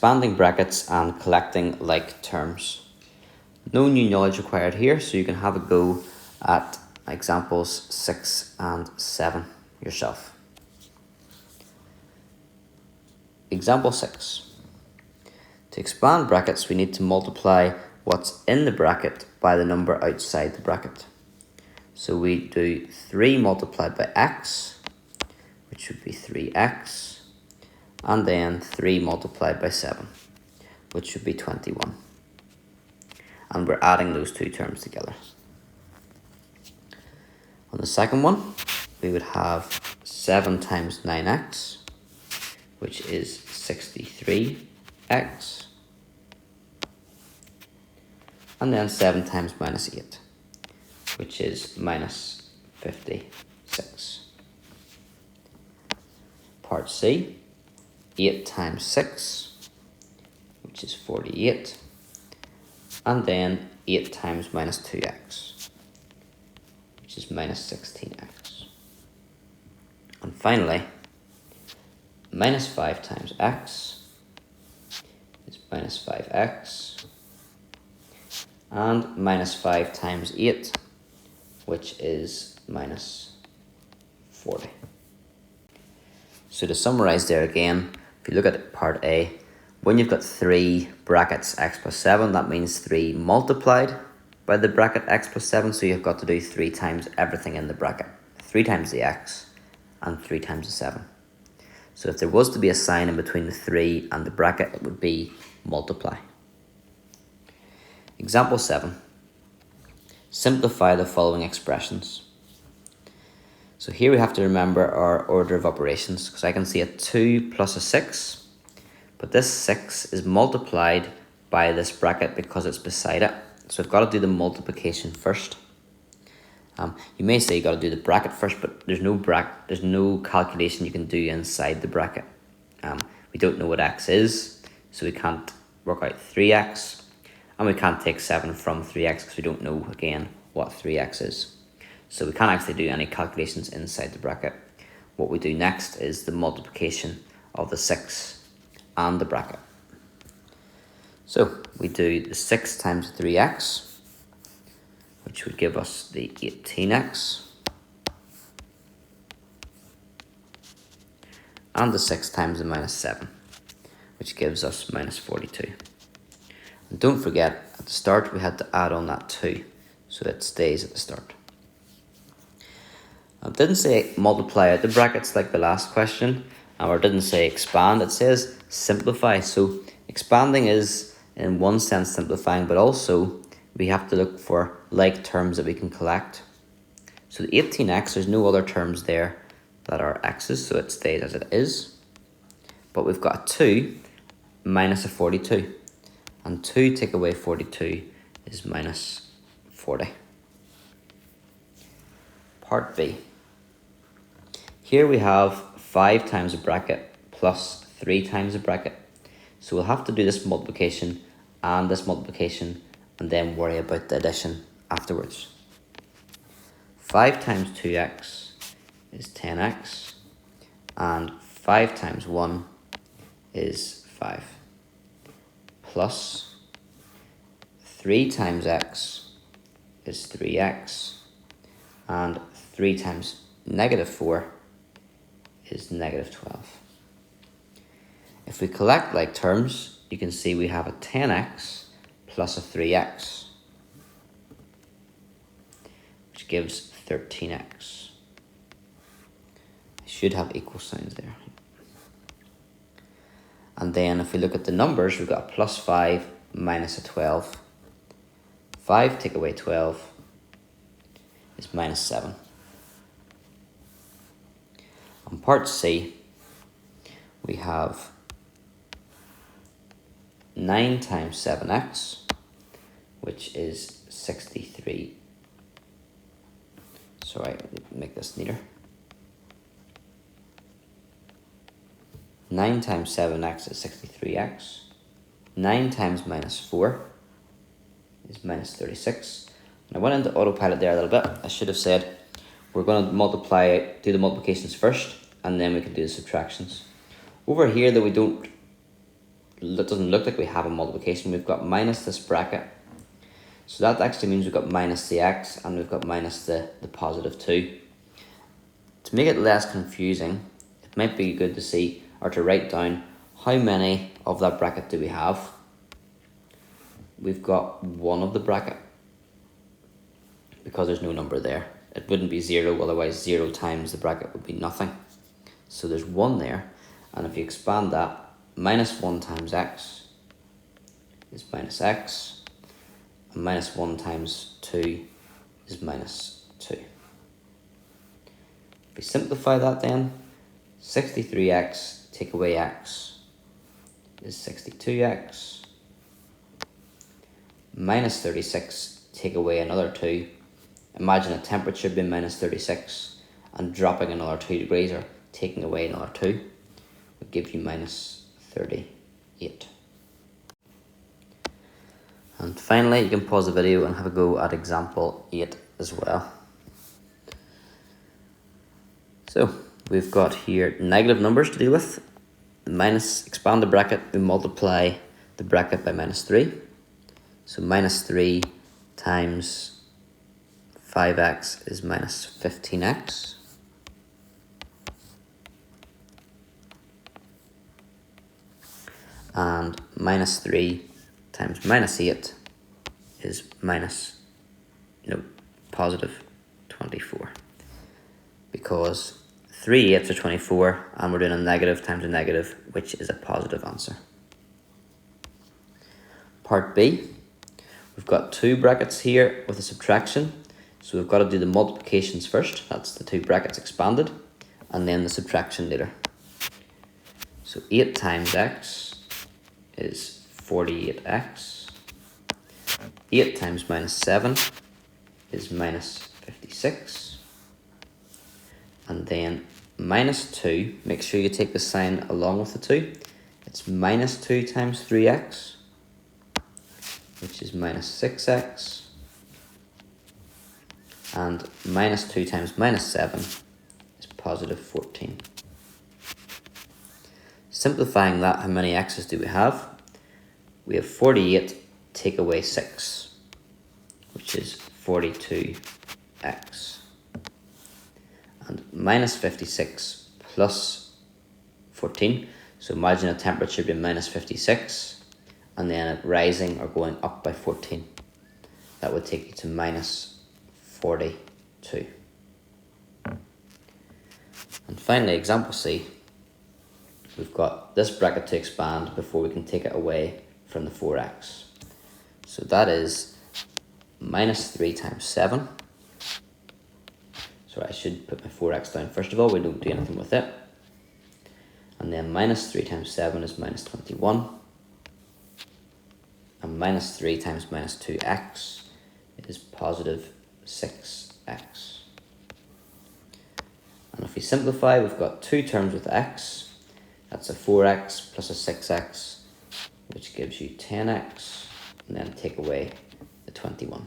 expanding brackets and collecting like terms. No new knowledge required here, so you can have a go at examples 6 and 7 yourself. Example 6. To expand brackets, we need to multiply what's in the bracket by the number outside the bracket. So we do 3 multiplied by x, which would be 3x, and then 3 multiplied by 7, which would be 21. And we're adding those two terms together. On the second one, we would have 7 times 9x, which is 63x, and then 7 times minus 8, which is minus 56. Part C, 8 times 6, which is 48, and then 8 times minus 2x, which is minus 16x. And finally, minus 5 times x is minus 5x, and minus 5 times 8, which is minus 40. So to summarize there again, if you look at part A, when you've got 3 brackets x plus 7, that means 3 multiplied by the bracket x plus 7, so you've got to do 3 times everything in the bracket. 3 times the x and 3 times the 7. So if there was to be a sign in between the 3 and the bracket, it would be multiply. Example 7. Simplify the following expressions. So here we have to remember our order of operations, because I can see a 2 plus a 6, but this 6 is multiplied by this bracket because it's beside it. So I've got to do the multiplication first. You may say you got to do the bracket first, but there's no calculation you can do inside the bracket. We don't know what x is, so we can't work out 3x, and we can't take 7 from 3x because we don't know, again, what 3x is. So we can't actually do any calculations inside the bracket. What we do next is the multiplication of the 6 and the bracket. So we do the 6 times 3x, which would give us the 18x, and the 6 times the minus 7, which gives us minus 42. And don't forget, at the start we had to add on that 2, so it stays at the start. It didn't say multiply out the brackets like the last question, or it didn't say expand, it says simplify. So expanding is in one sense simplifying, but also we have to look for like terms that we can collect. So the 18x, there's no other terms there that are x's, so it stays as it is. But we've got a 2 minus a 42, and 2 take away 42 is minus 40. Part B. Here we have 5 times a bracket plus 3 times a bracket. So we'll have to do this multiplication and then worry about the addition afterwards. 5 times 2x is 10x, and 5 times 1 is 5, plus 3 times x is 3x, and 3 times negative 4 is negative 12. If we collect like terms, you can see we have a 10x plus a 3x, which gives 13x. It should have equal signs there. And then if we look at the numbers, we've got a plus 5 minus a 12. 5 take away 12 is minus 7. On part C, we have 9 times 7x, which is 63. Sorry, make this neater. 9 times 7x is 63x. 9 times minus 4 is minus 36. And I went into autopilot there a little bit. I should have said we're going to do the multiplications first, and then we can do the subtractions. Over here, though, we don't it doesn't look like we have a multiplication. We've got minus this bracket. So that actually means we've got minus the x and we've got minus the positive 2. To make it less confusing, it might be good to see or to write down how many of that bracket do we have. We've got 1 of the bracket because there's no number there. It wouldn't be 0, otherwise 0 times the bracket would be nothing. So there's 1 there, and if you expand that, minus 1 times x is minus x, and minus 1 times 2 is minus 2. If we simplify that then, 63x take away x is 62x, minus 36 take away another 2. Imagine a temperature being minus 36 and dropping another 2 degrees or taking away another 2 would give you minus 38. And finally, you can pause the video and have a go at example 8 as well. So we've got here negative numbers to deal with. Minus, expand the bracket, we multiply the bracket by minus 3. So minus 3 times 5x is minus 15x. And minus 3 times minus 8 is positive 24. Because 3 8s are 24, and we're doing a negative times a negative, which is a positive answer. Part B, we've got 2 brackets here with a subtraction. So we've got to do the multiplications first. That's the 2 brackets expanded, and then the subtraction later. So 8 times x is 48x. 8 times minus 7 is minus 56. And then minus 2, make sure you take the sign along with the 2. It's minus 2 times 3x, which is minus 6x. And minus 2 times minus 7 is positive 14. Simplifying that, how many x's do we have? We have 48 take away 6, which is 42x. And minus 56 plus 14. So imagine a temperature being minus 56 and then it rising or going up by 14. That would take you to minus 42. And finally, example C. We've got this bracket to expand before we can take it away from the 4x. So that is minus 3 times 7. So I should put my 4x down first of all, we don't do anything with it. And then minus 3 times 7 is minus 21. And minus 3 times minus 2x is positive 6x. And if we simplify, we've got 2 terms with x. That's a 4x plus a 6x, which gives you 10x, and then take away the 21.